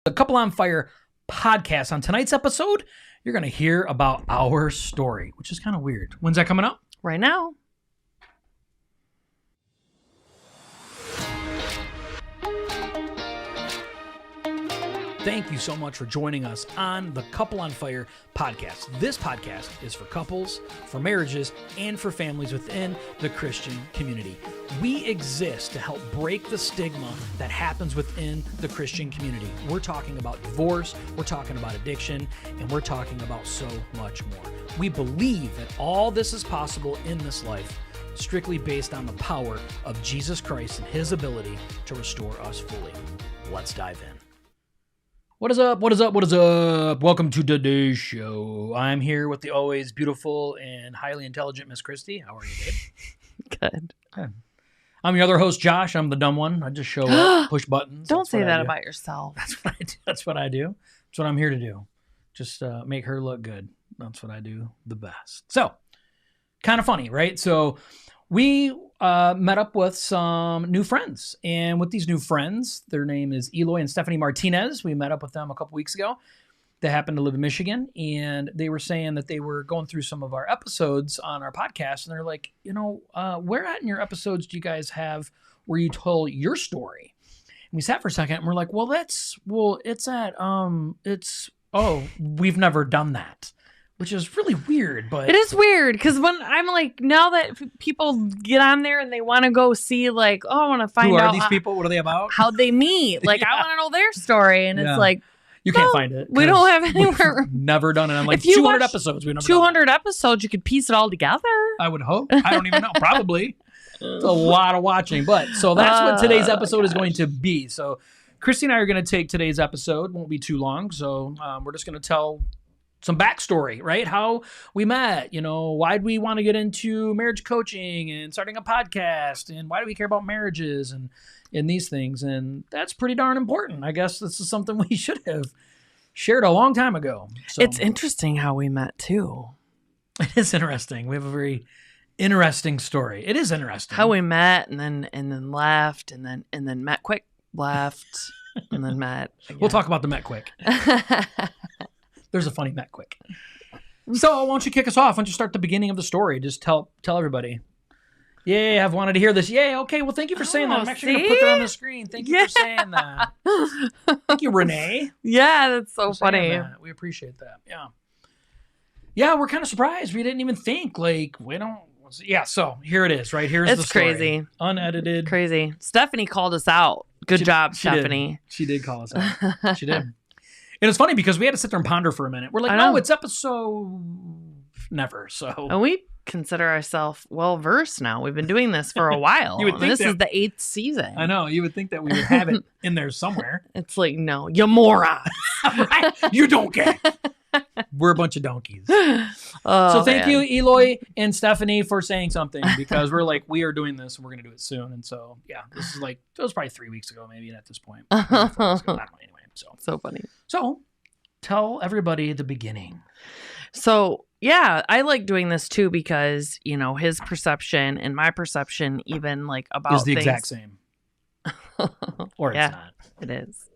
The Couple on Fire podcast. On tonight's episode, you're going to hear about our story, which is kind of weird. When's that coming up? Right now. Thank you so much for joining us on the Couple on Fire podcast. This podcast is for couples, for marriages, and for families within the Christian community. We exist to help break the stigma that happens within the Christian community. We're talking about divorce, we're talking about addiction, and we're talking about so much more. We believe that all this is possible in this life strictly based on the power of Jesus Christ and his ability to restore us fully. Let's dive in. What is up? What is up? What is up? Welcome to today's show. I'm here with the always beautiful and highly intelligent Miss Christy. How are you, babe? Good. Good. I'm your other host, Josh. I'm the dumb one. I just show up, push buttons. Don't say that about yourself. That's what I do. That's what I do. That's what I'm here to do. Just make her look good. That's what I do the best. So, kind of funny, right? So, we met up with some new friends. And with these new friends, their name is Eloy and Stephanie Martinez. We met up with them a couple weeks ago. They happen to live in Michigan. And they were saying that they were going through some of our episodes on our podcast. And they're like, where at in your episodes do you guys have where you told your story? And we sat for a second and we're like, we've never done that. Which is really weird, but... It is weird, because when I'm like, now that people get on there and they want to go see, like, I want to find out... Who are these people? What are they about? How'd they meet? Like, I want to know their story. And it's like... You can't find it. We don't have anywhere... Never done it. I'm like, 200 episodes. We've never 200 episodes, you could piece it all together. I would hope. I don't even know. Probably. It's a lot of watching. But, so that's what today's episode is going to be. So, Christy and I are going to take today's episode. Won't be too long. So, we're just going to tell... some backstory, right? How we met, why'd we want to get into marriage coaching and starting a podcast, and why do we care about marriages and these things? And that's pretty darn important. I guess this is something we should have shared a long time ago. So, it's interesting how we met too. It is interesting. We have a very interesting story. It is interesting. How we met and then left and then met quick, left, and then met again. We'll talk about the met quick. There's a funny met quick. So why don't you kick us off? Why don't you start the beginning of the story? Just tell everybody. Yay, I've wanted to hear this. Yay, okay. Well, thank you for saying that. I'm actually going to put that on the screen. Thank you for saying that. Thank you, Renee. Yeah, that's so funny. That. We appreciate that. Yeah. Yeah, we're kind of surprised. We didn't even think, Yeah, so here it is, right? Here's the story. It's crazy. Unedited. Crazy. Stephanie called us out. Good job, Stephanie. She did call us out. She did. And it's funny because we had to sit there and ponder for a minute. We're like, no, it's episode never. So, and we consider ourselves well-versed now. We've been doing this for a while. This is the 8th season. I know. You would think that we would have it in there somewhere. It's like, no, you morons. Right? You don't get it. We're a bunch of donkeys. So thank you, Eloy and Stephanie, for saying something, because we're like, we are doing this and we're going to do it soon. And so, yeah, this is it was probably 3 weeks ago, maybe at this point. I don't know, anyway. So funny. So tell everybody the beginning. So, yeah, I like doing this too because, his perception and my perception even about is the exact same. Or it's not. It is.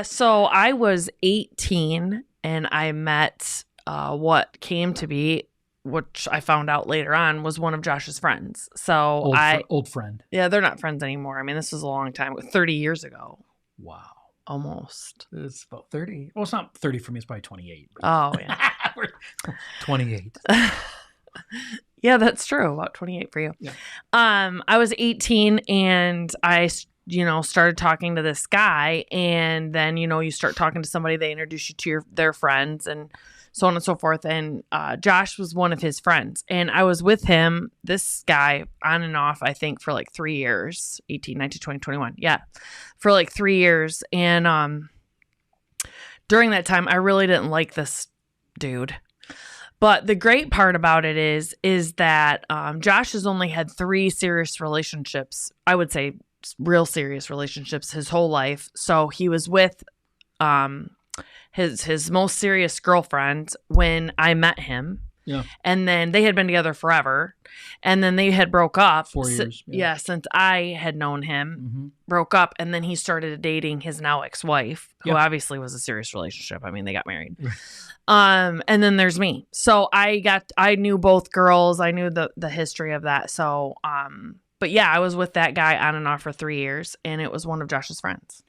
So I was 18 and I met what came to be, which I found out later on, was one of Josh's friends. So old friend. Yeah, they're not friends anymore. I mean, this was a long time, 30 years ago. Wow. Almost. It's about 30. Well, it's not 30 for me. It's probably 28. Oh, yeah. 28. Yeah, that's true. About 28 for you. Yeah. I was 18 and I, started talking to this guy, and then, you start talking to somebody, they introduce you to their friends and so on and so forth. And Josh was one of his friends. And I was with him, this guy, on and off, I think, for 3 years, 18, 19, 20, 21. Yeah, for 3 years. And during that time, I really didn't like this dude. But the great part about it is that Josh has only had 3 serious relationships, I would say real serious relationships, his whole life. So he was with his most serious girlfriend when I met him. Yeah. And then they had been together forever. And then they had broke up. 4 years. Yeah, since I had known him, broke up. And then he started dating his now ex-wife, who obviously was a serious relationship. I mean, they got married. And then there's me. So I knew both girls. I knew the history of that. So, but yeah, I was with that guy on and off for 3 years, and it was one of Josh's friends.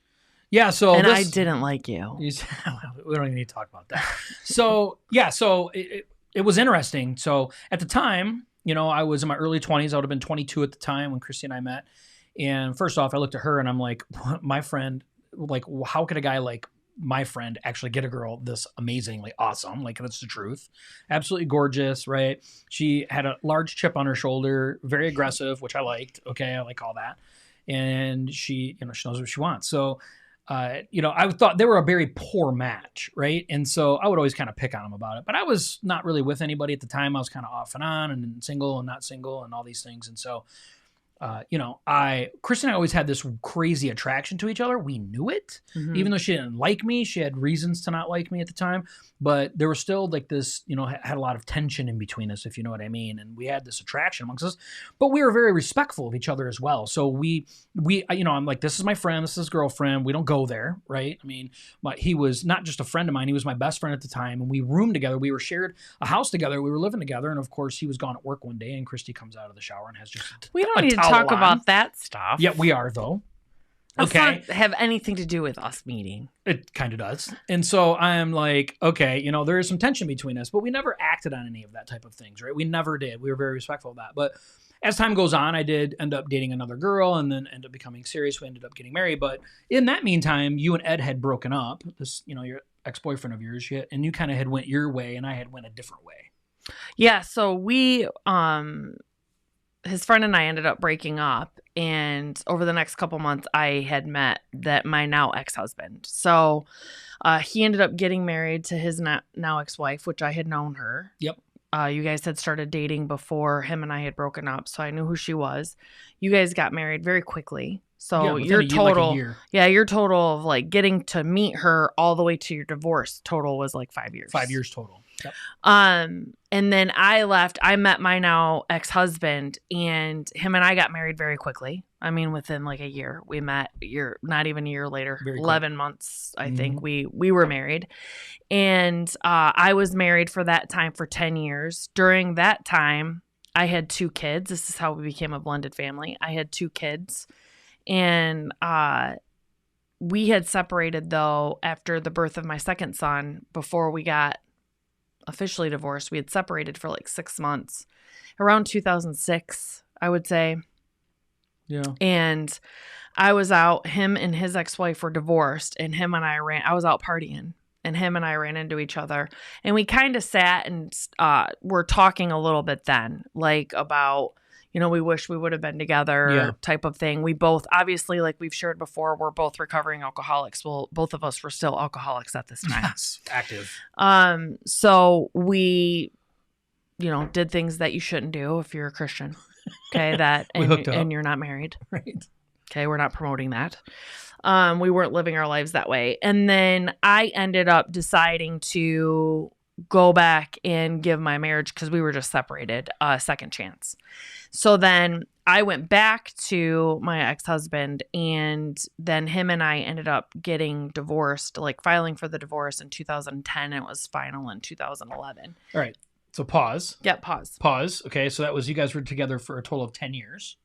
Yeah, so I didn't like you. We don't even need to talk about that. So yeah, so it was interesting. So at the time, I was in my early 20s. I would have been 22 at the time when Christy and I met. And first off, I looked at her and I'm like, my friend, like, how could a guy like my friend actually get a girl this amazingly awesome? Like, that's the truth. Absolutely gorgeous, right? She had a large chip on her shoulder, very aggressive, which I liked. Okay, I like all that. And she knows what she wants. So I thought they were a very poor match, right? And so I would always kind of pick on them about it. But I was not really with anybody at the time. I was kind of off and on and single and not single and all these things. And so, Kristen and I always had this crazy attraction to each other. We knew it. Even though she didn't like me, she had reasons to not like me at the time. But there was still like this, had a lot of tension in between us, if you know what I mean. And we had this attraction amongst us, but we were very respectful of each other as well. So we, I'm like, this is my friend, this is his girlfriend. We don't go there, right? I mean, he was not just a friend of mine. He was my best friend at the time. And we roomed together. We were shared a house together. We were living together. And of course, he was gone at work one day and Christy comes out of the shower and has just we don't need to talk about that stuff. Yeah, we are though. Does not have anything to do with us meeting. It kind of does. And so I'm like, okay, there is some tension between us, but we never acted on any of that type of things, right? We never did. We were very respectful of that. But as time goes on, I did end up dating another girl and then end up becoming serious. We ended up getting married. But in that meantime, you and Ed had broken up. This, your ex-boyfriend of yours, and you kind of had went your way and I had went a different way. Yeah. So we, his friend and I ended up breaking up, and over the next couple months I had met my now ex-husband. So he ended up getting married to his now ex-wife, which I had known her. Yep. You guys had started dating before him and I had broken up, so I knew who she was. You guys got married very quickly. So your total, your total of like getting to meet her all the way to your divorce total was like 5 years. 5 years total. Yep. And then I left. I met my now ex-husband, and him and I got married very quickly. I mean, within like a year, we met. Not even a year later, 11 months, I think we were married. And I was married for that time for 10 years. During that time, I had 2 kids. This is how we became a blended family. I had 2 kids. And we had separated, though, after the birth of my second son, before we got officially divorced. We had separated for like 6 months, around 2006, I would say. Yeah. And I was out, him and his ex-wife were divorced, and I was out partying, and him and I ran into each other, and we kind of sat and were talking a little bit then, like about, we wish we would have been together type of thing. We both, obviously, like we've shared before, we're both recovering alcoholics. Well, both of us were still alcoholics at this time. Yes, active. So we, did things that you shouldn't do if you're a Christian. Okay, and you're not married. Right. Okay, we're not promoting that. We weren't living our lives that way. And then I ended up deciding to go back and give my marriage, because we were just separated, a second chance. So then I went back to my ex-husband, and then him and I ended up getting divorced, like filing for the divorce in 2010. It was final in 2011. All right. So pause. Yeah, pause. Pause. Okay. So that was, you guys were together for a total of 10 years.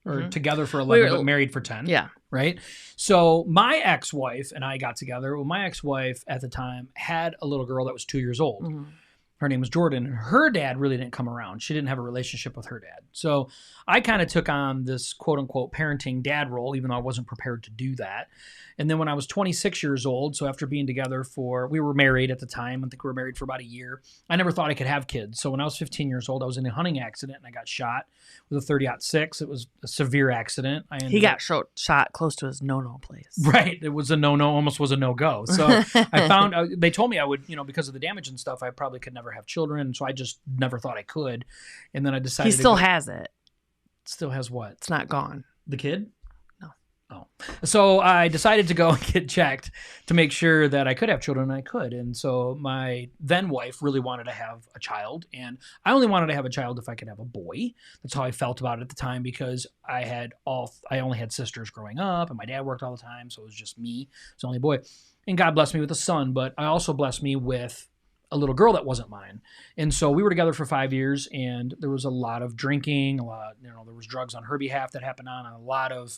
Or together for 11, but married for 10. Yeah. Right? So my ex-wife and I got together. Well, my ex-wife at the time had a little girl that was 2 years old. Her name was Jordan. And her dad really didn't come around. She didn't have a relationship with her dad. So I kind of took on this quote-unquote parenting dad role, even though I wasn't prepared to do that. And then when I was 26 years old, so after being together we were married at the time. I think we were married for about a year. I never thought I could have kids. So when I was 15 years old, I was in a hunting accident and I got shot with a 30-06. It was a severe accident. He got shot close to his no-no place. Right. It was a no-no, almost was a no-go. So I found, they told me I would, because of the damage and stuff, I probably could never have children. So I just never thought I could. And then I decided he still has it. Still has what? It's not gone. The kid? No. Oh, so I decided to go and get checked to make sure that I could have children, and I could. And so my then wife really wanted to have a child, and I only wanted to have a child if I could have a boy. That's how I felt about it at the time, because I only had sisters growing up, and my dad worked all the time, so it was just me. It's only a boy. And God blessed me with a son, but I also blessed me with a little girl that wasn't mine. And so we were together for 5 years, and there was a lot of drinking, there was drugs on her behalf that happened on, and a lot of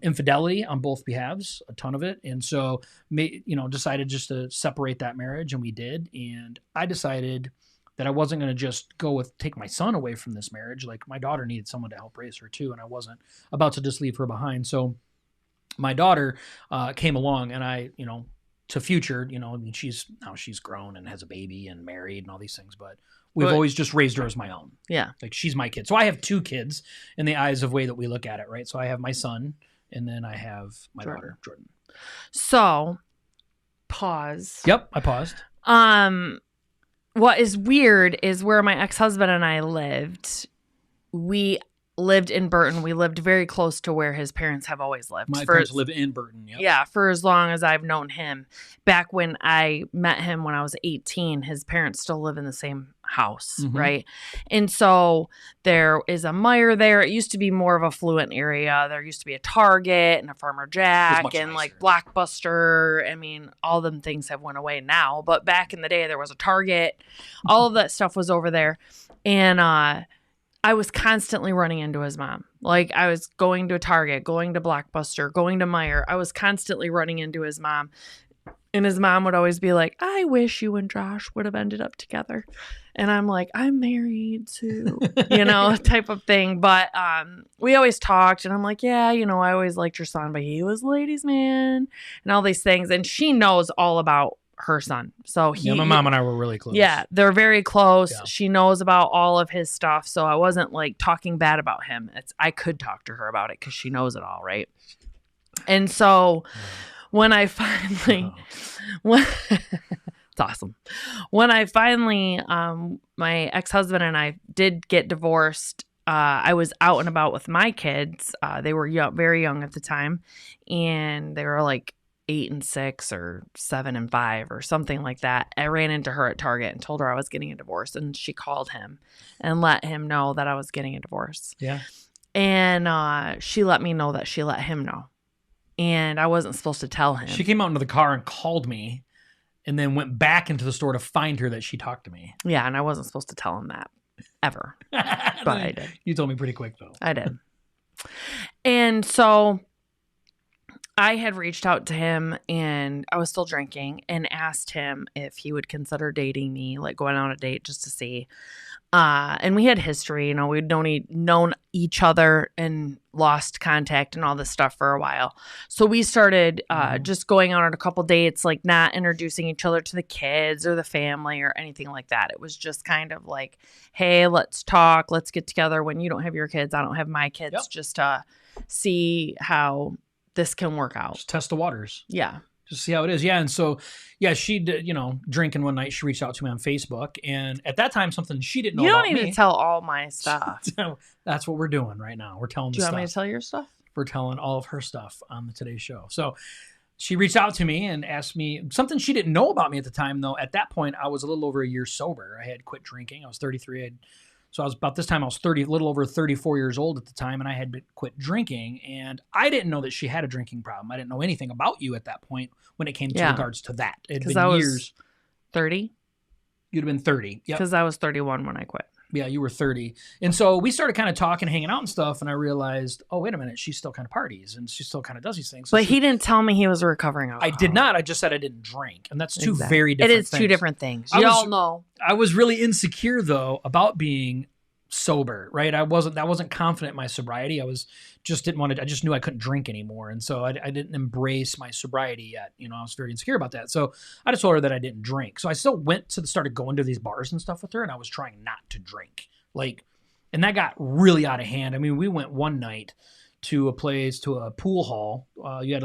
infidelity on both behalves, a ton of it. And so, decided just to separate that marriage, and we did. And I decided that I wasn't going to just take my son away from this marriage. Like, my daughter needed someone to help raise her too, and I wasn't about to just leave her behind. So my daughter came along, and I, to future, she's grown and has a baby and married and all these things, but we've always just raised her as my own. Yeah. Like, she's my kid. So I have 2 kids in the eyes of way that we look at it, right? So I have my son, and then I have my daughter, Jordan. So, pause. Yep, I paused. What is weird is where my ex-husband and I lived. We lived in Burton. We lived very close to where his parents have always lived. My parents live in Burton. Yep. Yeah, for as long as I've known him. Back when I met him when I was 18, his parents still live in the same house, right? And so there is a Meijer there. It used to be more of a affluent area. There used to be a Target and a Farmer Jack and like Blockbuster. I mean, all them things have went away now. But back in the day, there was a Target. All of that stuff was over there. And I was constantly running into his mom. Like, I was going to a Target, going to Blockbuster, going to Meijer. I was constantly running into his mom. And his mom would always be like, I wish you and Josh would have ended up together. And I'm like, I'm married too, type of thing. But we always talked, and I'm like, yeah, I always liked your son, but he was ladies' man and all these things. And she knows all about her son. So my mom and I were really close. Yeah, they're very close. Yeah. She knows about all of his stuff. So I wasn't like talking bad about him. I could talk to her about it because she knows it all, right? And so when I finally, it's awesome. When I finally, my ex-husband and I did get divorced, I was out and about with my kids. They were very young at the time, and they were like 8 and 6 or 7 and 5 or something like that. I ran into her at Target and told her I was getting a divorce, and she called him and let him know that I was getting a divorce. Yeah. And she let me know that she let him know. And I wasn't supposed to tell him. She came out into the car and called me, and then went back into the store to find her that she talked to me. Yeah, and I wasn't supposed to tell him that ever. But I did. You told me pretty quick, though. I did. And so I had reached out to him, and I was still drinking, and asked him if he would consider dating me, like going on a date just to see. And we had history, we'd known each other and lost contact and all this stuff for a while. So we started just going on a couple dates, like not introducing each other to the kids or the family or anything like that. It was just kind of like, hey, let's talk, let's get together when you don't have your kids, I don't have my kids, just to see how this can work out. Just test the waters. Yeah. Just see how it is. Yeah. And so, she did, drinking one night, she reached out to me on Facebook. And at that time, something she didn't know about me. You don't need to tell all my stuff. That's what we're doing right now. We're telling the stuff. Do you want me to tell your stuff? We're telling all of her stuff on the Today Show. So she reached out to me and asked me something she didn't know about me at the time, though. At that point, I was a little over a year sober. I had quit drinking. I was 33. So I was about this time, I was a little over 34 years old at the time, and I had quit drinking. And I didn't know that she had a drinking problem. I didn't know anything about you at that point when it came to regards to that. It had been years. 30? You'd have been 30. Yep. Because I was 31 when I quit. Yeah, you were 30. And so we started kind of talking, hanging out and stuff, and I realized, oh, wait a minute, she still kind of parties, and she still kind of does these things. So but he didn't tell me he was a recovering alcoholic. I did not. I just said I didn't drink, and that's two very different things. It is two different things. You all know. I was really insecure, though, about being sober, right? I wasn't confident in my sobriety. I just knew I couldn't drink anymore. And so I didn't embrace my sobriety yet. I was very insecure about that. So I just told her that I didn't drink. So I still started going to these bars and stuff with her, and I was trying not to drink. And that got really out of hand. I mean, we went one night to a pool hall. You had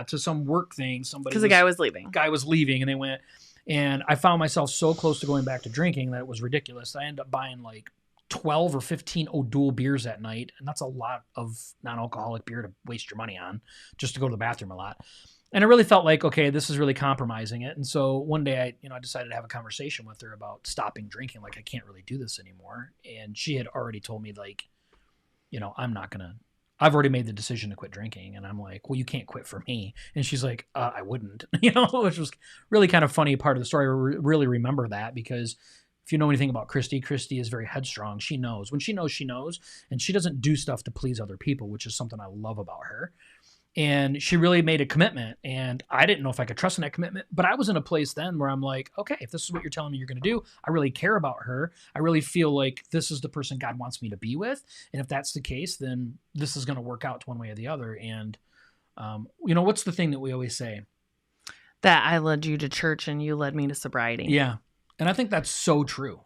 to some work thing. Because the guy was leaving. And they went. And I found myself so close to going back to drinking that it was ridiculous. I ended up buying like 12 or 15 O'Doul beers that night, and that's a lot of non-alcoholic beer to waste your money on just to go to the bathroom a lot. And I really felt like, okay, this is really compromising it. And so one day I decided to have a conversation with her about stopping drinking. Like, I can't really do this anymore. And she had already told me, like, I've already made the decision to quit drinking. And I'm like, well, you can't quit for me. And she's like, I wouldn't, which was really kind of funny part of the story. I really remember that, because if you know anything about Christy is very headstrong. She knows. When she knows, she knows. And she doesn't do stuff to please other people, which is something I love about her. And she really made a commitment, and I didn't know if I could trust in that commitment, but I was in a place then where I'm like, okay, if this is what you're telling me you're going to do, I really care about her. I really feel like this is the person God wants me to be with. And if that's the case, then this is going to work out one way or the other. And, what's the thing that we always say? That I led you to church and you led me to sobriety. Yeah. And I think that's so true.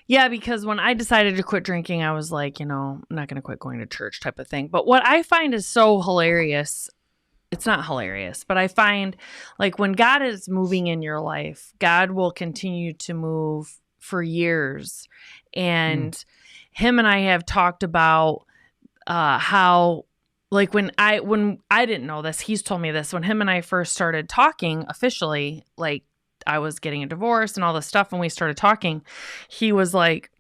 Yeah, because when I decided to quit drinking, I was like, I'm not going to quit going to church type of thing. But what I find is so hilarious, it's not hilarious, but I find like when God is moving in your life, God will continue to move for years. And him and I have talked about how, like when I didn't know this, he's told me this, when him and I first started talking officially, like, I was getting a divorce and all this stuff. When we started talking, he was like,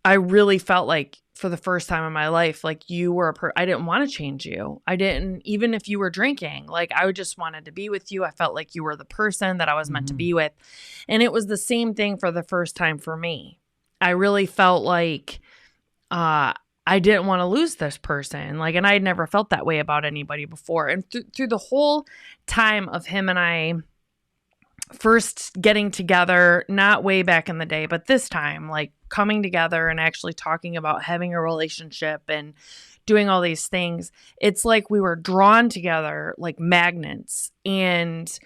I really felt like for the first time in my life, like you were I didn't want to change you. I didn't, even if you were drinking, like I just wanted to be with you. I felt like you were the person that I was meant to be with. And it was the same thing for the first time for me. I really felt like, I didn't want to lose this person. Like, and I had never felt that way about anybody before. And through the whole time of him and I first getting together, not way back in the day, but this time, like coming together and actually talking about having a relationship and doing all these things, it's like we were drawn together like magnets. And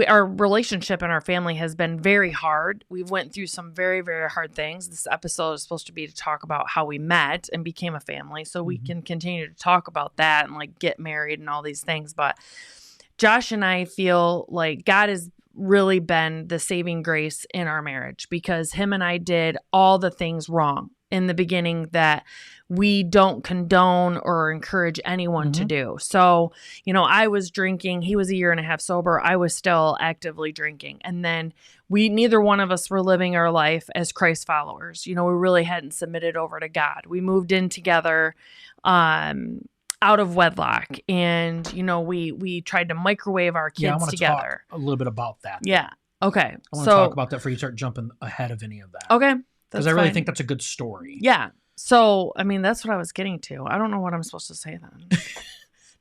our relationship and our family has been very hard. We've went through some very, very hard things. This episode is supposed to be to talk about how we met and became a family, so we can continue to talk about that and like get married and all these things. But Josh and I feel like God has really been the saving grace in our marriage, because him and I did all the things wrong in the beginning that we don't condone or encourage anyone to do. So, I was drinking. He was a year and a half sober. I was still actively drinking. And then neither one of us were living our life as Christ followers. We really hadn't submitted over to God. We moved in together, out of wedlock, and we tried to microwave our kids I want to together. Talk a little bit about that. Yeah. Okay. I want to talk about that before you start jumping ahead of any of that. Okay. Because I really think that's a good story. Yeah. So, I mean, that's what I was getting to. I don't know what I'm supposed to say then.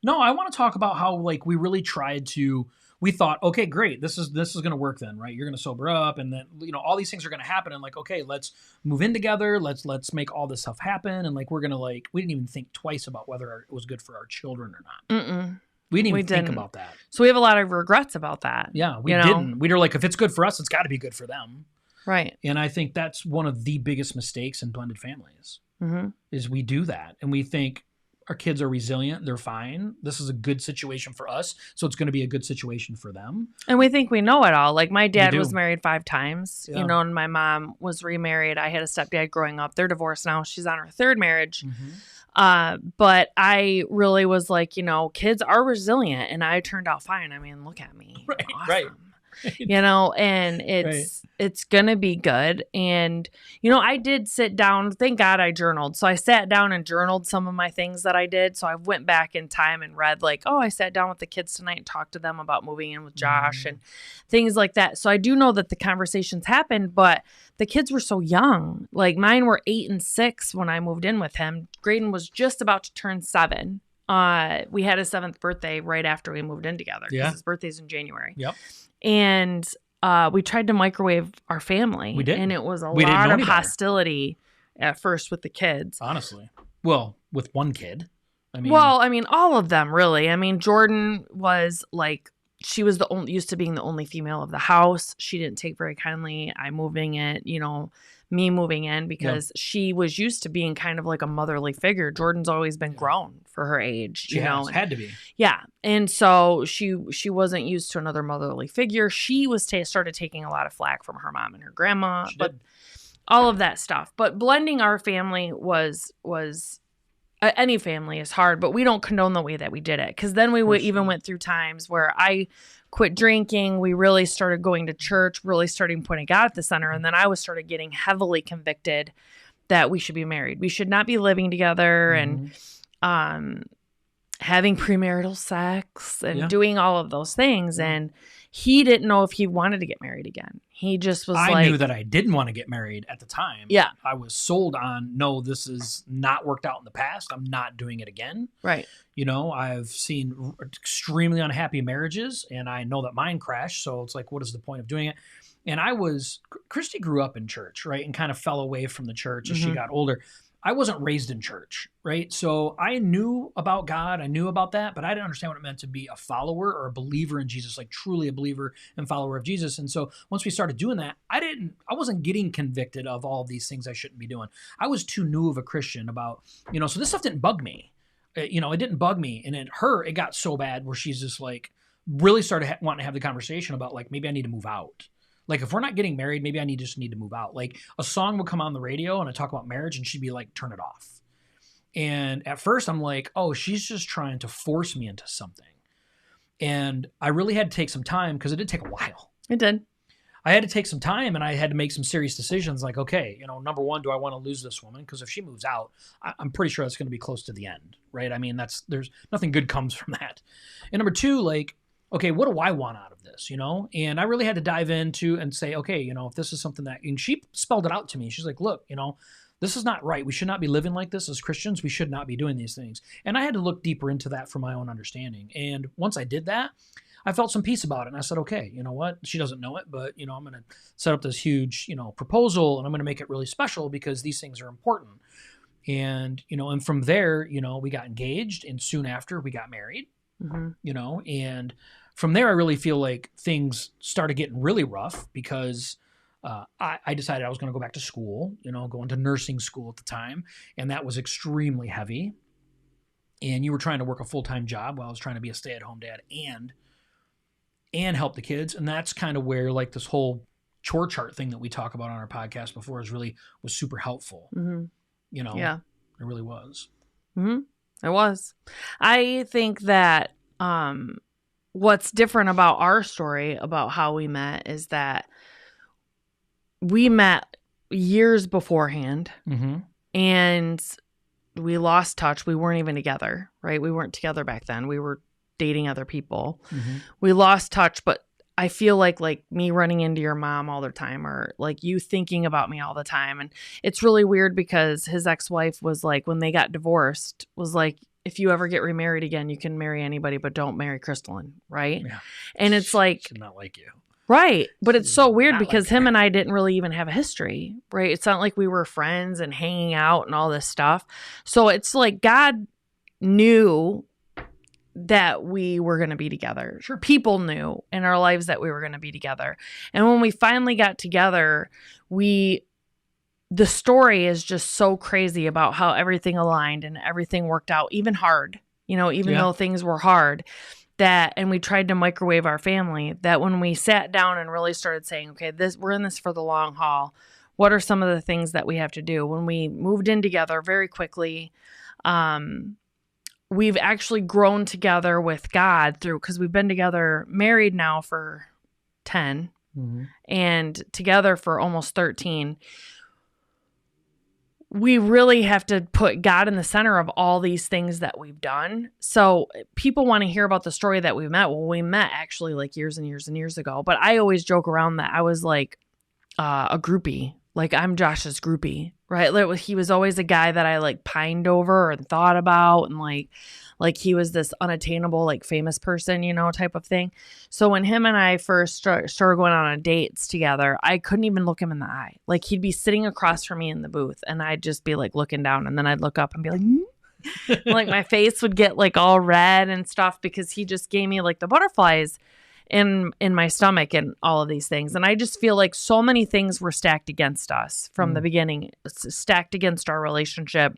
No, I want to talk about how like we really tried to. We thought, okay, great, this is going to work then, right? You're going to sober up, and then all these things are going to happen, and like, okay, let's move in together, let's make all this stuff happen, and like we didn't even think twice about whether it was good for our children or not. We didn't even think about that. So we have a lot of regrets about that. Yeah, we didn't. We were like, if it's good for us, it's got to be good for them, right? And I think that's one of the biggest mistakes in blended families is we do that, and we think our kids are resilient. They're fine. This is a good situation for us, so it's going to be a good situation for them. And we think we know it all. Like my dad was married 5 times, and my mom was remarried. I had a stepdad growing up. They're divorced now. She's on her 3rd marriage. But I really was like, kids are resilient, and I turned out fine. I mean, look at me. Right, awesome. right. And it's going to be good. And, I did sit down. Thank God I journaled. So I sat down and journaled some of my things that I did. So I went back in time and read like, I sat down with the kids tonight and talked to them about moving in with Josh and things like that. So I do know that the conversations happened, but the kids were so young. Like mine were 8 and 6 when I moved in with him. Graydon was just about to turn 7. We had his 7th birthday right after we moved in together. Yeah. His birthday's in January. Yep. And we tried to microwave our family. We did. And it was a lot of hostility at first with the kids. Honestly. Well, with one kid. All of them, really. I mean, Jordan was like, she was used to being the only female of the house. She didn't take very kindly me moving in because she was used to being kind of like a motherly figure. Jordan's always been grown for her age, She had to be. Yeah. And so she wasn't used to another motherly figure. She was started taking a lot of flack from her mom and her grandma. all of that stuff. But blending our family was any family is hard, but we don't condone the way that we did it. Because then we even went through times where I quit drinking. We really started going to church, really starting putting God at the center. And then I started getting heavily convicted that we should be married. We should not be living together and having premarital sex and doing all of those things. And he didn't know if he wanted to get married again. He just was I knew that I didn't want to get married at the time. Yeah. I was sold on, no, this has not worked out in the past. I'm not doing it again. Right. You know, I've seen extremely unhappy marriages, and I know that mine crashed. So it's like, what is the point of doing it? And Christy grew up in church, right? And kind of fell away from the church as she got older. I wasn't raised in church, right? So I knew about God, I knew about that, but I didn't understand what it meant to be a follower or a believer in Jesus, like truly a believer and follower of Jesus. And so once we started doing that, I wasn't getting convicted of all of these things I shouldn't be doing. I was too new of a Christian about, so this stuff didn't bug me. It didn't bug me. And it got so bad where she's just like, really started wanting to have the conversation about like, maybe I need to move out. Like, if we're not getting married, maybe I just need to move out. Like, a song would come on the radio and I talk about marriage and she'd be like, turn it off. And at first I'm like, oh, she's just trying to force me into something. And I really had to take some time because it did take a while. It did. I had to take some time and I had to make some serious decisions like, okay, number one, do I want to lose this woman? Because if she moves out, I'm pretty sure that's going to be close to the end, right? I mean, there's nothing good comes from that. And number two, like, okay, what do I want out of this, And I really had to dive into and say, okay, if this is something and she spelled it out to me. She's like, look, this is not right. We should not be living like this as Christians. We should not be doing these things. And I had to look deeper into that for my own understanding. And once I did that, I felt some peace about it. And I said, okay, you know what? She doesn't know it, but, I'm going to set up this huge, proposal and I'm going to make it really special because these things are important. And, and from there, we got engaged and soon after we got married, and from there, I really feel like things started getting really rough because I decided I was going to go back to school, going to nursing school at the time. And that was extremely heavy. And you were trying to work a full-time job while I was trying to be a stay-at-home dad and help the kids. And that's kind of where like this whole chore chart thing that we talk about on our podcast before was super helpful. Yeah, it really was. It was. I think that what's different about our story about how we met is that we met years beforehand and we lost touch. We weren't even together, right? We weren't together back then. We were dating other people. We lost touch, but I feel like me running into your mom all the time or like you thinking about me all the time. And it's really weird because his ex-wife was like, when they got divorced, was like, if you ever get remarried again, you can marry anybody, but don't marry Crystalline, right? Yeah. And it's like... She's not like you. Right. But it's so weird because him and I didn't really even have a history, right? It's not like we were friends and hanging out and all this stuff. So it's like God knew that we were going to be together. Sure. People knew in our lives that we were going to be together. And when we finally got together, the story is just so crazy about how everything aligned and everything worked out, even hard, even though things were hard, and we tried to microwave our family, that when we sat down and really started saying, okay, we're in this for the long haul. What are some of the things that we have to do? When we moved in together very quickly, we've actually grown together with God because we've been together, married now for 10 and together for almost 13. We really have to put God in the center of all these things that we've done. So people want to hear about the story that we met. Well, we met actually like years and years and years ago, but I always joke around that I was like a groupie. Like I'm Josh's groupie, right? He was always a guy that I like pined over and thought about and like he was this unattainable, like famous person, type of thing. So when him and I first started going on dates together, I couldn't even look him in the eye. Like he'd be sitting across from me in the booth and I'd just be like looking down and then I'd look up and be like, like my face would get like all red and stuff because he just gave me like the butterflies in my stomach and all of these things. And I just feel like so many things were stacked against us from the beginning, stacked against our relationship.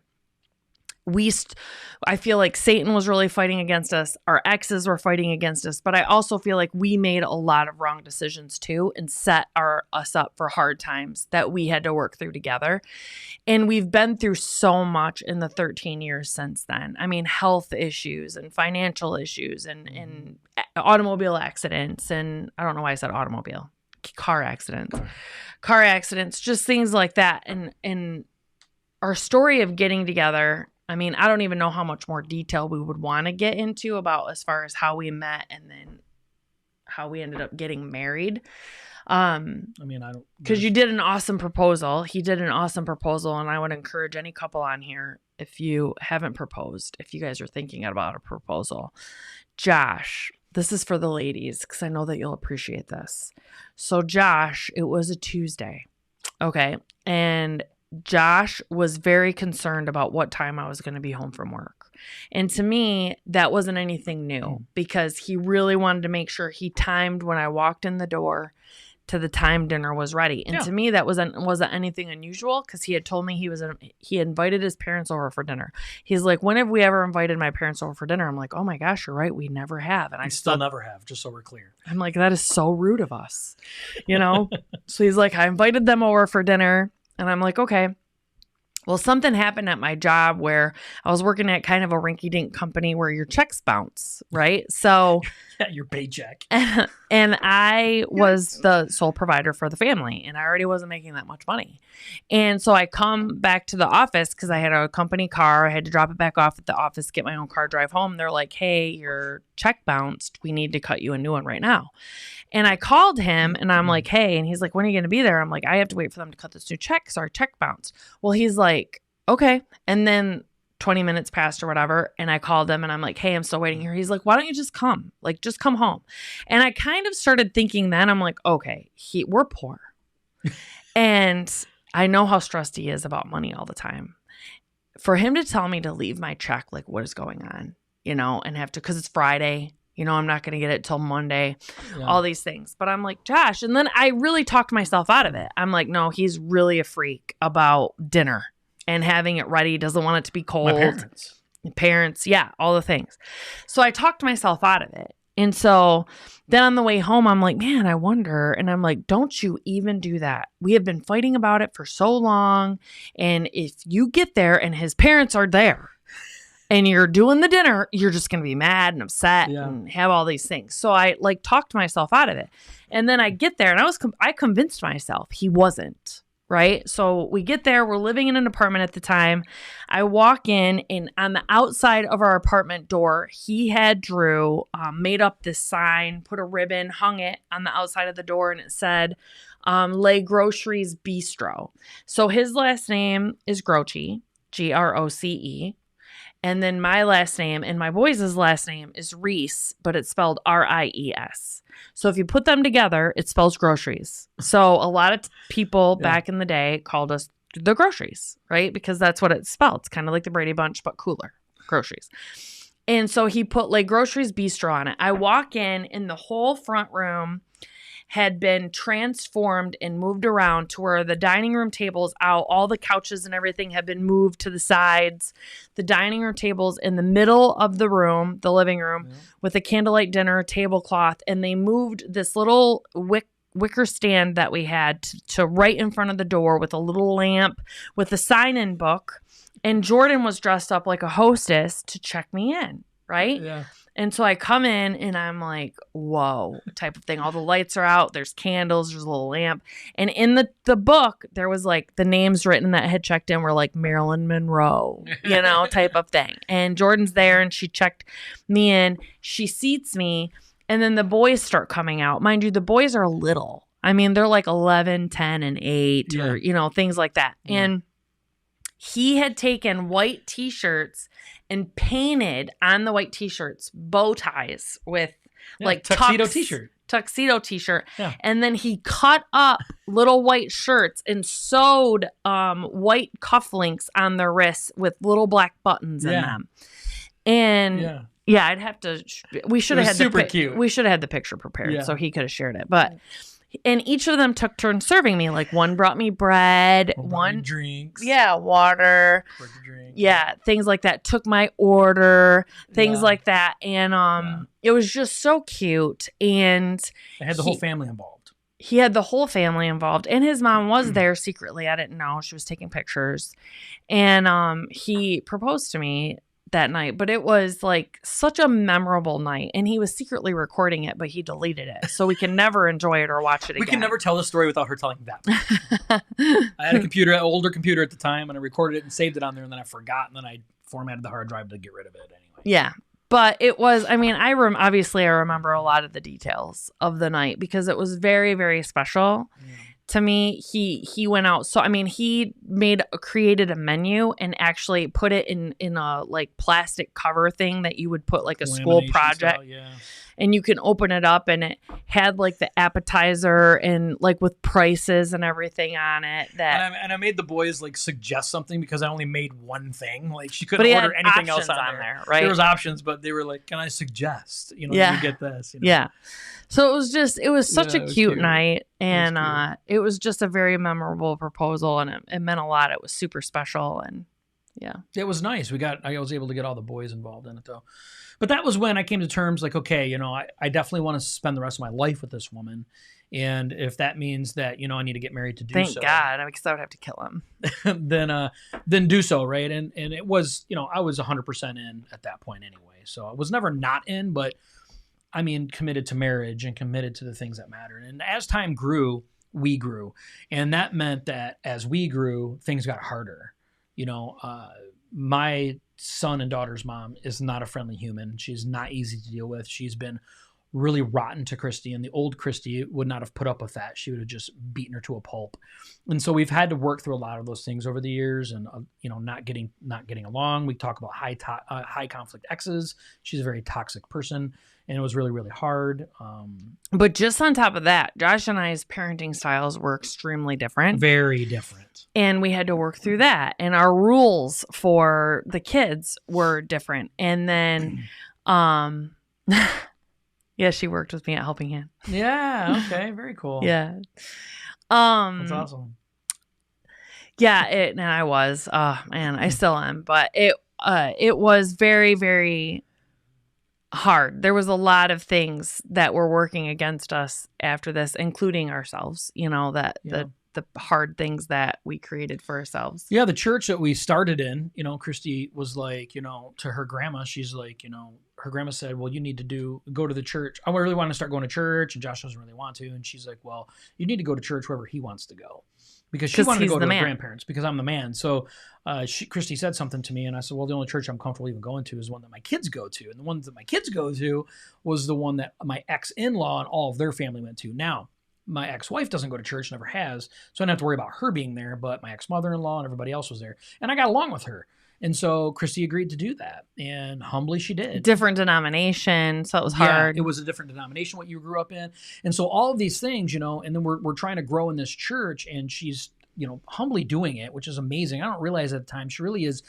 I feel like Satan was really fighting against us. Our exes were fighting against us, but I also feel like we made a lot of wrong decisions too and set us up for hard times that we had to work through together. And we've been through so much in the 13 years since then. I mean, health issues and financial issues and automobile accidents. And I don't know why I said automobile, car accidents, just things like that. And our story of getting together, I mean, I don't even know how much more detail we would want to get into about as far as how we met and then how we ended up getting married. I mean, I don't, because you did an awesome proposal. He did an awesome proposal, and I would encourage any couple on here, if you haven't proposed, if you guys are thinking about a proposal, Josh, this is for the ladies because I know that you'll appreciate this. So Josh, it was a Tuesday. Okay. And Josh was very concerned about what time I was going to be home from work. And to me, that wasn't anything new because he really wanted to make sure he timed when I walked in the door to the time dinner was ready. And to me, that wasn't anything unusual because he had told me he invited his parents over for dinner. He's like, when have we ever invited my parents over for dinner? I'm like, oh my gosh, you're right. We never have. And I still never have, just so we're clear. I'm like, that is so rude of us, So he's like, I invited them over for dinner. And I'm like, okay. Well, something happened at my job where I was working at kind of a rinky-dink company where your checks bounce, right? So your paycheck. And I was the sole provider for the family, and I already wasn't making that much money. And so I come back to the office because I had a company car. I had to drop it back off at the office, get my own car, drive home. They're like, hey, your check bounced. We need to cut you a new one right now. And I called him and I'm like, hey, and he's like, when are you going to be there? I'm like, I have to wait for them to cut this new check because our check bounced. Well, he's like, okay. And then 20 minutes passed or whatever. And I called him and I'm like, hey, I'm still waiting here. He's like, why don't you just come? Like, just come home. And I kind of started thinking then, I'm like, okay, we're poor. And I know how stressed he is about money all the time. For him to tell me to leave my check, like, what is going on, and have to, because it's Friday. I'm not going to get it till Monday, all these things. But I'm like, Josh. And then I really talked myself out of it. I'm like, no, he's really a freak about dinner and having it ready. Doesn't want it to be cold. My parents. Yeah, all the things. So I talked myself out of it. And so then on the way home, I'm like, man, I wonder. And I'm like, don't you even do that. We have been fighting about it for so long. And if you get there and his parents are there, and you're doing the dinner, you're just going to be mad and upset and have all these things. So I talked myself out of it. And then I get there and I convinced myself he wasn't, right? So we get there, we're living in an apartment at the time. I walk in and on the outside of our apartment door, he had made up this sign, put a ribbon, hung it on the outside of the door, and it said, Les Groceries Bistro. So his last name is Groce, Groce. And then my last name and my boys' last name is Reese, but it's spelled Ries. So if you put them together, it spells groceries. So a lot of people back in the day called us the groceries, right? Because that's what it's spelled. It's kind of like the Brady Bunch, but cooler. Groceries. And so he put like Groceries Bistro on it. I walk in and the whole front room had been transformed and moved around to where the dining room table's out. All the couches and everything have been moved to the sides. The dining room table's in the middle of the room, the living room, with a candlelight dinner tablecloth. And they moved this little wicker stand that we had to right in front of the door with a little lamp with a sign-in book. And Jordan was dressed up like a hostess to check me in, right? Yeah. And so I come in and I'm like, whoa, type of thing. All the lights are out. There's candles. There's a little lamp. And in the book, there was like the names written that had checked in were like Marilyn Monroe, type of thing. And Jordan's there and she checked me in. She seats me. And then the boys start coming out. Mind you, the boys are little. I mean, they're like 11, 10, and 8 or, things like that. Yeah. And he had taken white T-shirts and painted on the white T-shirts bow ties with like tuxedo T-shirt. Yeah. And then he cut up little white shirts and sewed white cufflinks on their wrists with little black buttons in them. And I'd have to. We should have had super cute. We should have had the picture prepared so he could have shared it. But And each of them took turns serving me. Like one brought me bread, one drinks. Yeah, water. Yeah, things like that. Took my order, things like that. And it was just so cute. And they had the whole family involved. He had the whole family involved. And his mom was there secretly. I didn't know. She was taking pictures. And he proposed to me that night, but it was like such a memorable night, and he was secretly recording it, but he deleted it, so we can never enjoy it or watch it again. We can never tell the story without her telling that. I had an older computer at the time, and I recorded it and saved it on there, and then I forgot, and then I formatted the hard drive to get rid of it anyway. Yeah, but it was, I mean, obviously I remember a lot of the details of the night because it was very, very special. Yeah. To me, he went out. So, I mean, he created a menu and actually put it in a like plastic cover thing that you would put like a school project. Style, yeah. And you can open it up, and it had like the appetizer and like with prices and everything on it. And I made the boys like suggest something because I only made one thing. Like she couldn't order anything else on there. Right? There was options, but they were like, "Can I suggest? You get this." You know? Yeah. So it was such a cute night, and it was just a very memorable proposal, and it meant a lot. It was super special, and yeah, it was nice. I was able to get all the boys involved in it though. But that was when I came to terms like, okay, I definitely want to spend the rest of my life with this woman. And if that means that, I need to get married to do Thank so. Thank God, because I would have to kill him. then do so, right? And it was, I was 100% in at that point anyway. So I was never not in, but I mean, committed to marriage and committed to the things that mattered. And as time grew, we grew. And that meant that as we grew, things got harder. My son and daughter's mom is not a friendly human. She's not easy to deal with. She's been really rotten to Christy, and the old Christy would not have put up with that. She would have just beaten her to a pulp. And so we've had to work through a lot of those things over the years, and not getting along. We talk about high conflict exes. She's a very toxic person, and it was really, really hard. But just on top of that, Josh and I's parenting styles were extremely different. Very different. And we had to work through that. And our rules for the kids were different. And then, yeah, she worked with me at Helping Hand. Yeah. Okay. Very cool. Yeah. That's awesome. Yeah. And I was, man, I still am, but it was very, very hard. There was a lot of things that were working against us after this, including ourselves, the hard things that we created for ourselves. Yeah, the church that we started in, Christy was like, to her grandma, she's like, her grandma said, well, you need to go to the church. I really want to start going to church, and Josh doesn't really want to. And she's like, well, you need to go to church wherever he wants to go. Because she wanted to go to her grandparents because I'm the man. So Christy said something to me, and I said, well, the only church I'm comfortable even going to is one that my kids go to. And the ones that my kids go to was the one that my ex-in-law and all of their family went to. Now, my ex-wife doesn't go to church, never has, so I didn't have to worry about her being there, but my ex-mother-in-law and everybody else was there. And I got along with her. And so Christy agreed to do that, and humbly she did. Different denomination, so it was hard. Yeah, it was a different denomination, what you grew up in. And so all of these things, and then we're trying to grow in this church, and she's, humbly doing it, which is amazing. I don't realize at the time she really is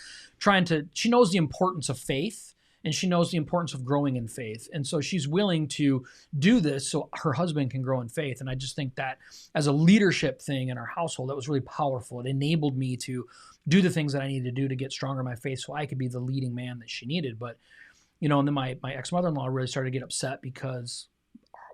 she knows the importance of faith, and she knows the importance of growing in faith. And so she's willing to do this so her husband can grow in faith. And I just think that as a leadership thing in our household, that was really powerful. It enabled me to do the things that I needed to do to get stronger in my faith so I could be the leading man that she needed. But, and then my ex-mother-in-law really started to get upset because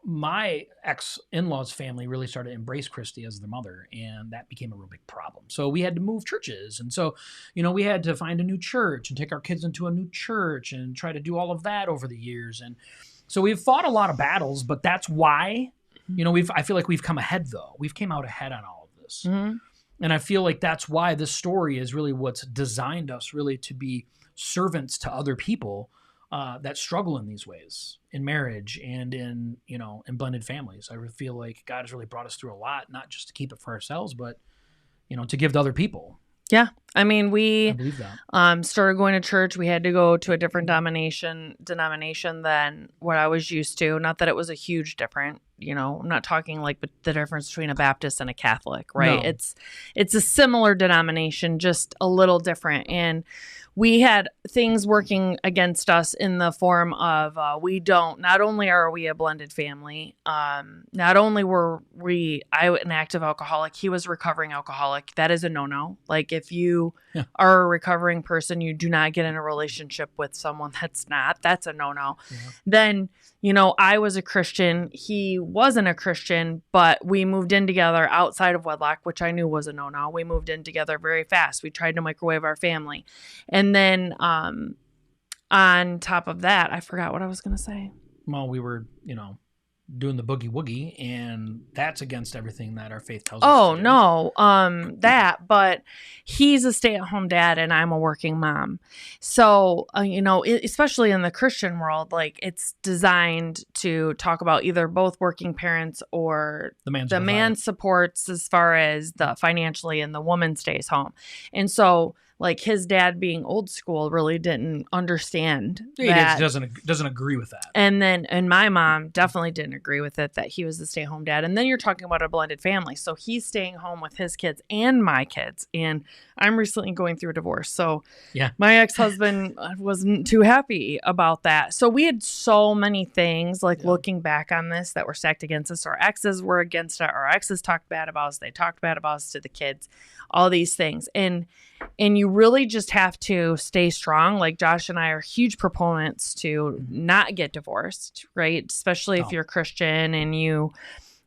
my ex-in-law's family really started to embrace Christy as their mother, and that became a real big problem. So we had to move churches. And so, we had to find a new church and take our kids into a new church and try to do all of that over the years. And so we've fought a lot of battles, but that's why, I feel like we've come ahead though. We've came out ahead on all of this. Mm-hmm. And I feel like that's why this story is really what's designed us really to be servants to other people that struggle in these ways in marriage and in blended families. I feel like God has really brought us through a lot, not just to keep it for ourselves, but, to give to other people. Yeah. I mean, I believe that. Started going to church. We had to go to a different denomination than what I was used to. Not that it was a huge difference, I'm not talking like the difference between a Baptist and a Catholic, right? No. It's a similar denomination, just a little different. And we had things working against us in the form of not only are we a blended family, not only were I an active alcoholic, he was recovering alcoholic. That is a no-no. Like if you are a recovering person, you do not get in a relationship with someone that's not. That's a no-no. Yeah. Then, I was a Christian. He wasn't a Christian, but we moved in together outside of wedlock, which I knew was a no-no. We moved in together very fast. We tried to microwave our family. And then on top of that, I forgot what I was going to say. Well, we were, doing the boogie woogie, and that's against everything that our faith tells us. Oh, no, but he's a stay-at-home dad and I'm a working mom. So, especially in the Christian world, like it's designed to talk about either both working parents or the man supports as far as the financially and the woman stays home. And so like his dad being old school really didn't understand that. He doesn't agree with that. And my mom definitely didn't agree with it, that he was the stay-at-home dad. And then you're talking about a blended family. So he's staying home with his kids and my kids. And I'm recently going through a divorce. So my ex-husband wasn't too happy about that. So we had so many things looking back on this that were stacked against us. Our exes were against it. Our exes talked bad about us. They talked bad about us to the kids, all these things. And you really just have to stay strong. Like Josh and I are huge proponents to not get divorced, right? Especially if you're Christian and you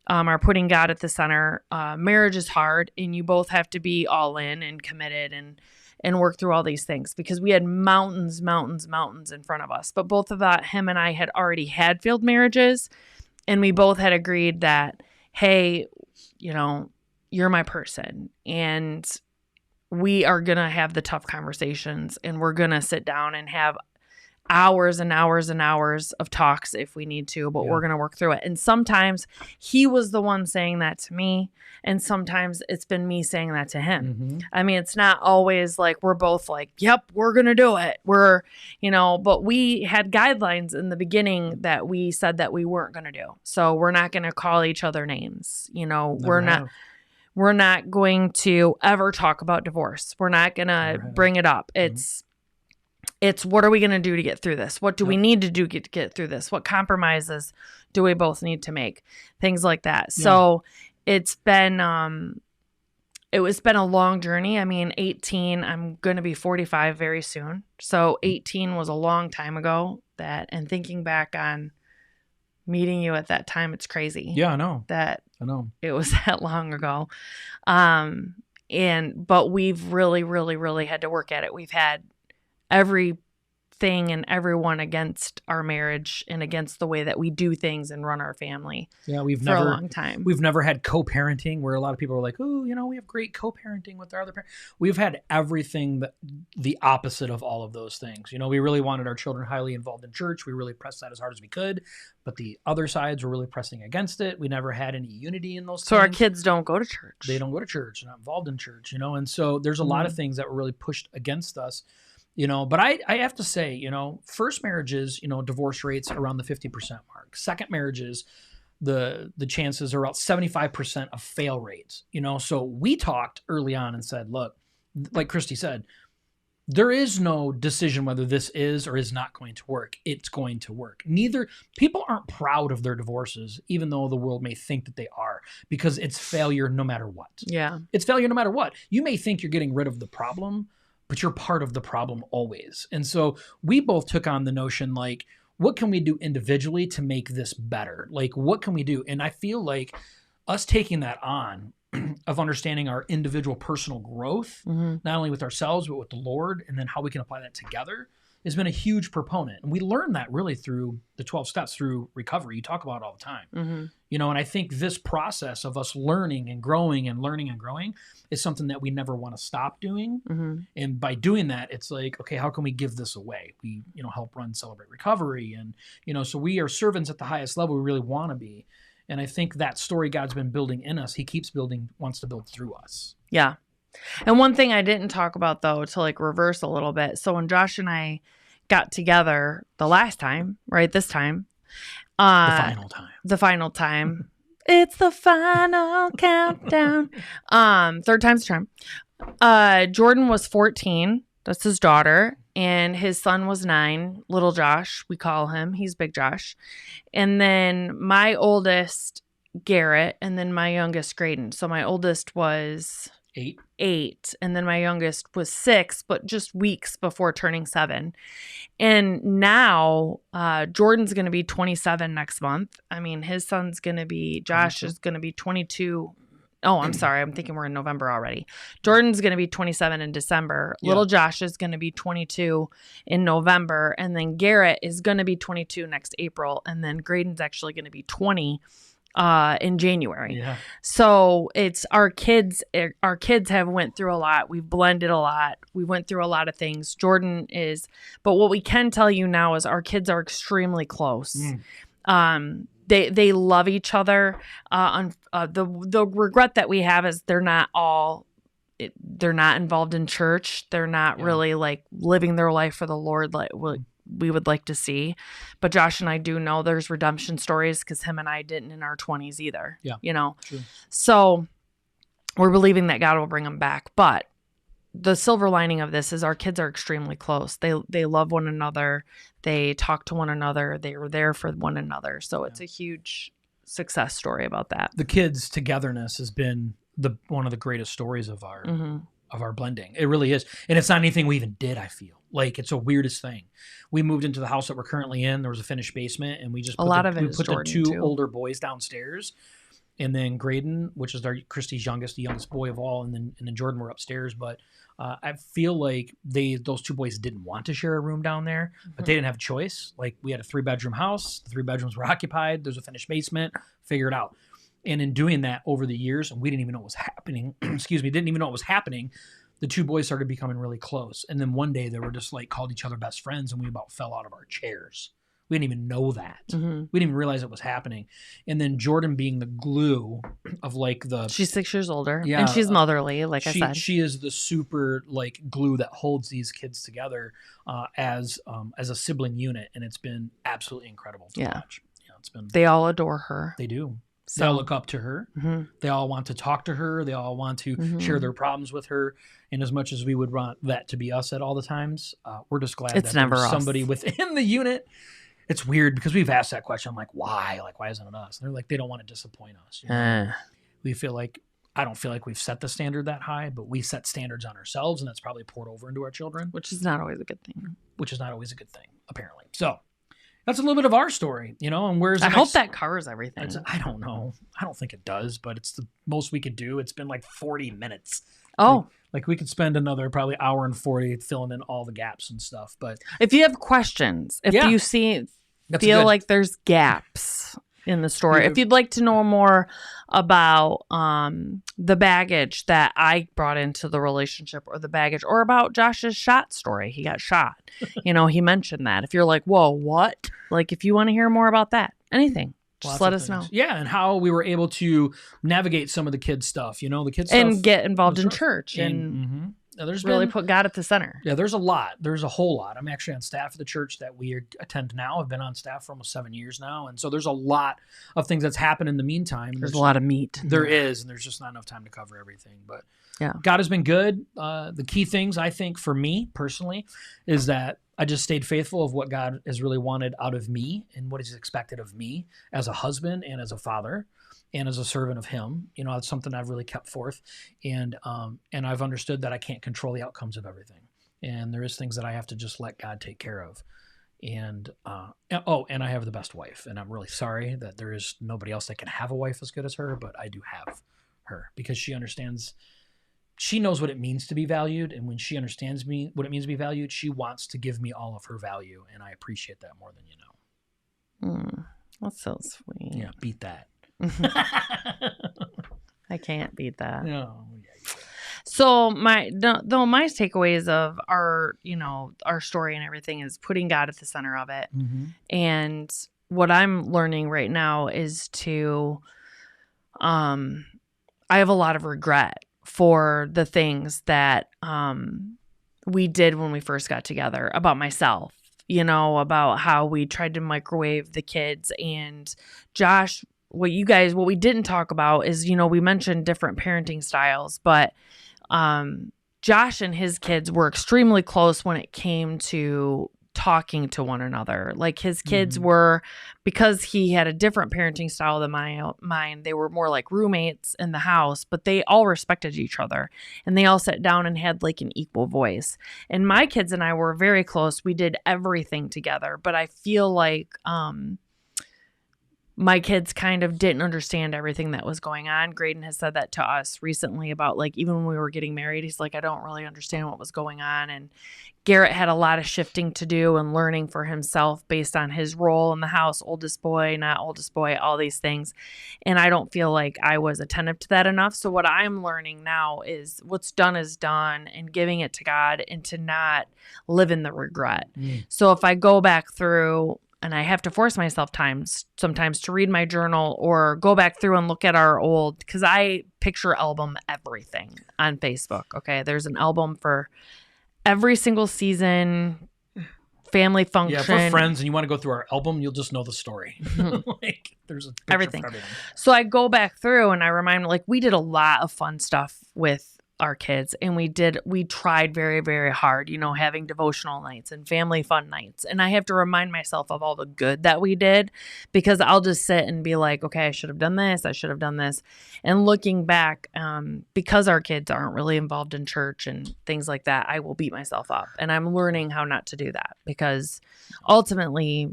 are putting God at the center. Marriage is hard, and you both have to be all in and committed and work through all these things, because we had mountains in front of us. But both of that, him and I had already had failed marriages, and we both had agreed that, hey, you're my person, and we are going to have the tough conversations, and we're going to sit down and have hours and hours and hours of talks if we need to, but we're going to work through it. And sometimes he was the one saying that to me, and sometimes it's been me saying that to him. Mm-hmm. I mean, it's not always like we're both like, yep, we're going to do it. But we had guidelines in the beginning that we said that we weren't going to do. So we're not going to call each other names. We're not going to ever talk about divorce. We're not going to bring it up. It's what are we going to do to get through this? What do we need to do to get through this? What compromises do we both need to make? Things like that. Yeah. So it's been been a long journey. I mean, 18, I'm going to be 45 very soon. So 18 was a long time ago, and thinking back on meeting you at that time, it's crazy. Yeah, I know. I know it was that long ago. But we've really, really, really had to work at it. We've had everything and everyone against our marriage and against the way that we do things and run our family. Yeah, a long time. We've never had co-parenting, where a lot of people are like, "Oh, we have great co-parenting with our other parents." We've had everything the opposite of all of those things. We really wanted our children highly involved in church. We really pressed that as hard as we could, but the other sides were really pressing against it. We never had any unity in those things. So our kids don't go to church. They don't go to church. They're not involved in church, and so there's a lot of things that were really pushed against us. But I have to say, first marriages, divorce rates around the 50% mark. Second marriages, the chances are about 75% of fail rates, So we talked early on and said, look, like Christy said, there is no decision whether this is or is not going to work. It's going to work. People aren't proud of their divorces, even though the world may think that they are, because it's failure no matter what. Yeah. It's failure no matter what. You may think you're getting rid of the problem, but you're part of the problem always. And so we both took on the notion, like, what can we do individually to make this better? Like, what can we do? And I feel like us taking that on of understanding our individual personal growth, not only with ourselves, but with the Lord, and then how we can apply that together, has been a huge proponent. And we learned that really through the 12 steps through recovery. You talk about it all the time. Mm-hmm. And I think this process of us learning and growing and learning and growing is something that we never want to stop doing. Mm-hmm. And by doing that, it's like, okay, how can we give this away? We, help run Celebrate Recovery. And, so we are servants at the highest level we really want to be. And I think that story God's been building in us, he keeps building, wants to build through us. Yeah. And one thing I didn't talk about, though, to reverse a little bit. So when Josh and I got together the last time, right, this time. The final time. It's the final countdown. Third time's the charm. Jordan was 14 That's his daughter. And his son was 9, little Josh, we call him. He's big Josh. And then my oldest, Garrett, and then my youngest, Graydon. So my oldest was 8, and then my youngest was 6, but just weeks before turning 7. And now Jordan's going to be 27 next month. I mean, his son's going to be, Josh 22. Is going to be 22. Oh, I'm sorry. I'm thinking we're in November already. Jordan's going to be 27 in December. Yeah. Little Josh is going to be 22 in November. And then Garrett is going to be 22 next April. And then Graydon's actually going to be 20 in January. Yeah. So it's our kids have went through a lot. We've blended a lot. We went through a lot of things. Jordan is, but what we can tell you now is our kids are extremely close. They love each other. The regret that we have is they're not involved in church. They're not really like living their life for the Lord like we would like to see. But Josh and I do know there's redemption stories because him and I didn't in our 20s either. Yeah, you know. True. So we're believing that God will bring them back. But the silver lining of this is our kids are extremely close. They love one another. They talk to one another. They were there for one another. So it's a huge success story about that. The kids' togetherness has been one of the greatest stories of our blending. It really is. And it's not anything we even did, I feel. Like, it's the weirdest thing. We moved into the house that we're currently in. There was a finished basement, and we just put the 2 older boys downstairs. And then Graydon, which is Christy's youngest, the youngest boy of all, and then Jordan were upstairs. But I feel like those 2 boys didn't want to share a room down there, but they didn't have a choice. Like, we had a 3-bedroom house. The 3 bedrooms were occupied. There's a finished basement. Figure it out. And in doing that over the years, and we didn't even know what was happening, didn't even know what was happening, the 2 boys started becoming really close. And then one day they were just like called each other best friends, and we about fell out of our chairs. We didn't even know that. We didn't even realize it was happening. And then Jordan being the glue of like she's 6 years older. Yeah, and she's motherly, I said. She is the super like glue that holds these kids together as a sibling unit. And it's been absolutely incredible to watch. Yeah, they all adore her. They do. So. They all look up to her. They all want to talk to her. They all want to share their problems with her. And as much as we would want that to be us at all the times, we're just glad that there's somebody within the unit. It's weird because we've asked that question. I'm like, why? Like, why isn't it us? And they're like, they don't want to disappoint us. You know? I don't feel like we've set the standard that high, but we set standards on ourselves, and that's probably poured over into our children. Which is not always a good thing. Apparently. So that's a little bit of our story, you know, and I hope that covers everything. I don't know. I don't think it does, but it's the most we could do. It's been like 40 minutes. Oh. Like we could spend another probably hour and 40 filling in all the gaps and stuff. But if you have questions, if you feel like there's gaps in the story, if you'd like to know more about the baggage that I brought into the relationship, or the baggage, or about Josh's shot story, he got shot. You know, he mentioned that. If you're like, whoa, what? Like, if you want to hear more about that, anything, just let us know. Yeah, and how we were able to navigate some of the kids' stuff, you know, the kids' stuff. And get involved in church and really put God at the center. Yeah, there's a lot. There's a whole lot. I'm actually on staff at the church that we attend now. I've been on staff for almost 7 years now. And so there's a lot of things that's happened in the meantime. There's a lot of meat. There is, and there's just not enough time to cover everything. But God has been good. The key things, I think, for me personally, is that I just stayed faithful of what God has really wanted out of me and what He's expected of me as a husband and as a father and as a servant of Him. You know, that's something I've really kept forth. And I've understood that I can't control the outcomes of everything. And there is things that I have to just let God take care of. And I have the best wife. And I'm really sorry that there is nobody else that can have a wife as good as her, but I do have her because she understands. She knows what it means to be valued, and when she understands what it means to be valued, she wants to give me all of her value, and I appreciate that more than you know. That's so sweet. Yeah, beat that. I can't beat that. No. So my takeaways of our story and everything is putting God at the center of it, and what I'm learning right now is to, I have a lot of regret for the things that we did when we first got together, about myself, you know, about how we tried to microwave the kids. And Josh, what we didn't talk about is, you know, we mentioned different parenting styles, but Josh and his kids were extremely close when it came to talking to one another. Like his kids were, because he had a different parenting style than mine, they were more like roommates in the house, but they all respected each other and they all sat down and had like an equal voice. And my kids and I were very close. We did everything together, but I feel like my kids kind of didn't understand everything that was going on. Graydon has said that to us recently about like, even when we were getting married, he's like, I don't really understand what was going on. And Garrett had a lot of shifting to do and learning for himself based on his role in the house, oldest boy, not oldest boy, all these things. And I don't feel like I was attentive to that enough. So what I'm learning now is what's done is done and giving it to God and to not live in the regret. So if I go back through, and I have to force myself sometimes to read my journal or go back through and look at our old, because I picture album everything on Facebook. Okay. There's an album for every single season, family function. Yeah, if we're friends and you want to go through our album, you'll just know the story. Like there's a picture everything. for everything. So I go back through and I remind, like, we did a lot of fun stuff with our kids, and we tried very, very hard, having devotional nights and family fun nights. And I have to remind myself of all the good that we did, because I'll just sit and be like, okay, I should have done this. I should have done this. And looking back, because our kids aren't really involved in church and things like that, I will beat myself up. And I'm learning how not to do that, because ultimately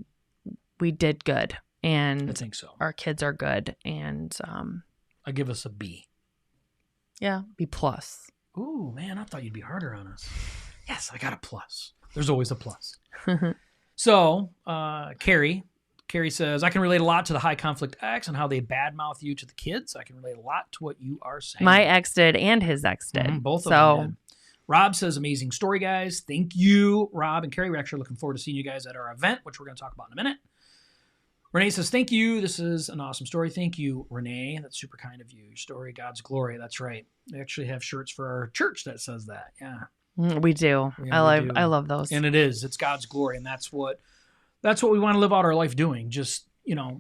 we did good, and I think so. Our kids are good. And, I give us a B. Yeah, B+. Ooh, man, I thought you'd be harder on us. Yes, I got a plus. There's always a plus. So, Carrie says, I can relate a lot to the high conflict ex and how they badmouth you to the kids. I can relate a lot to what you are saying. My ex did, and his ex did. Both of them did. Rob says, amazing story, guys. Thank you, Rob and Carrie. We're actually looking forward to seeing you guys at our event, which we're going to talk about in a minute. Renee says, thank you. This is an awesome story. Thank you, Renee. That's super kind of you. Your story, God's glory. That's right. We actually have shirts for our church that says that. Yeah. We do. Yeah, I love those. And it is. It's God's glory. And that's what we want to live out our life doing. Just,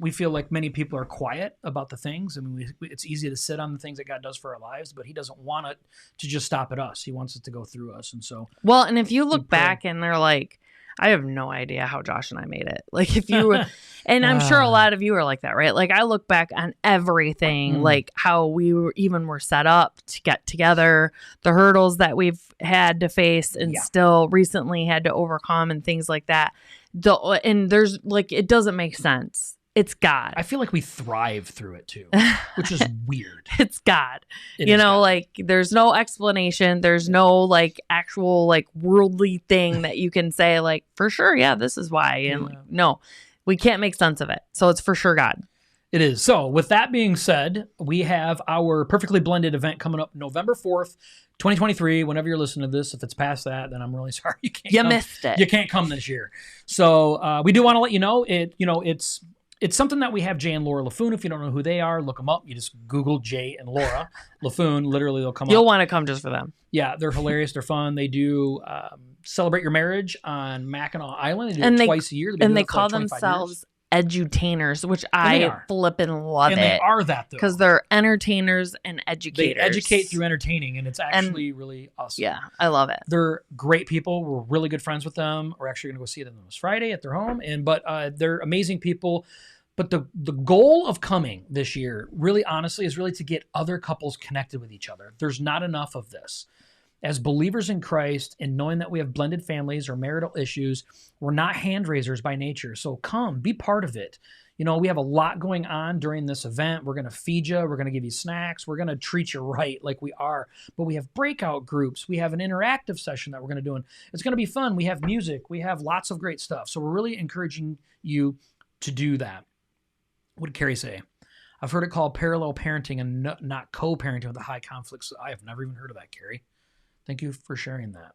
we feel like many people are quiet about the things. I mean, it's easy to sit on the things that God does for our lives, but he doesn't want it to just stop at us. He wants it to go through us. And so. Well, and if you look back and they're like, I have no idea how Josh and I made it. Like if you were, and I'm sure a lot of you are like that, right? Like I look back on everything, like how we were set up to get together, the hurdles that we've had to face and still recently had to overcome and things like that. And there's like, it doesn't make sense. It's God. I feel like we thrive through it too, which is weird. It's God. God. Like there's no explanation. There's no like actual like worldly thing that you can say like for sure. Yeah, this is why. And like, no, we can't make sense of it. So it's for sure God. It is. So with that being said, we have our Perfectly Blended event coming up November 4th, 2023. Whenever you're listening to this, if it's past that, then I'm really sorry. You missed it. You can't come this year. So we do want to let you know it's something that we have Jay and Laura Laffoon. If you don't know who they are, look them up. You just Google Jay and Laura Laffoon. Literally, they'll come up. You'll want to come just for them. Yeah, they're hilarious. They're fun. They do Celebrate Your Marriage on Mackinac Island. They do it twice a year. They call themselves edutainers, which I flippin' love it. And they are that, though. Because they're entertainers and educators. They educate through entertaining, and it's actually really awesome. Yeah, I love it. They're great people. We're really good friends with them. We're actually going to go see them this Friday at their home. But they're amazing people. But the goal of coming this year, really honestly, is really to get other couples connected with each other. There's not enough of this. As believers in Christ and knowing that we have blended families or marital issues, we're not hand raisers by nature. So come, be part of it. We have a lot going on during this event. We're going to feed you. We're going to give you snacks. We're going to treat you right like we are. But we have breakout groups. We have an interactive session that we're going to do. And it's going to be fun. We have music. We have lots of great stuff. So we're really encouraging you to do that. What did Carrie say? I've heard it called parallel parenting and not co-parenting with the high conflicts. I have never even heard of that, Carrie. Thank you for sharing that.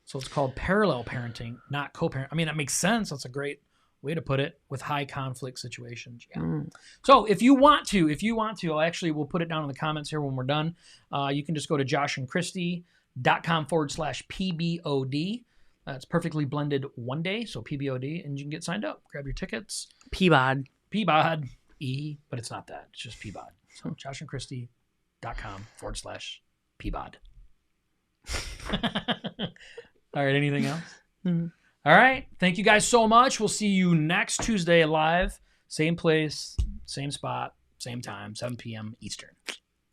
So it's called parallel parenting, not co-parenting. I mean, that makes sense. That's a great way to put it with high conflict situations. Yeah. So if you want to, we'll put it down in the comments here when we're done. You can just go to joshandchristy.com/PBOD. It's Perfectly Blended One Day, so PBOD, and you can get signed up. Grab your tickets. Peabod, but it's not that. It's just Peabod. So joshandchristy.com/Peabod. All right. Anything else? Mm-hmm. All right. Thank you guys so much. We'll see you next Tuesday live. Same place, same spot, same time, 7 p.m. Eastern.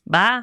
Bye.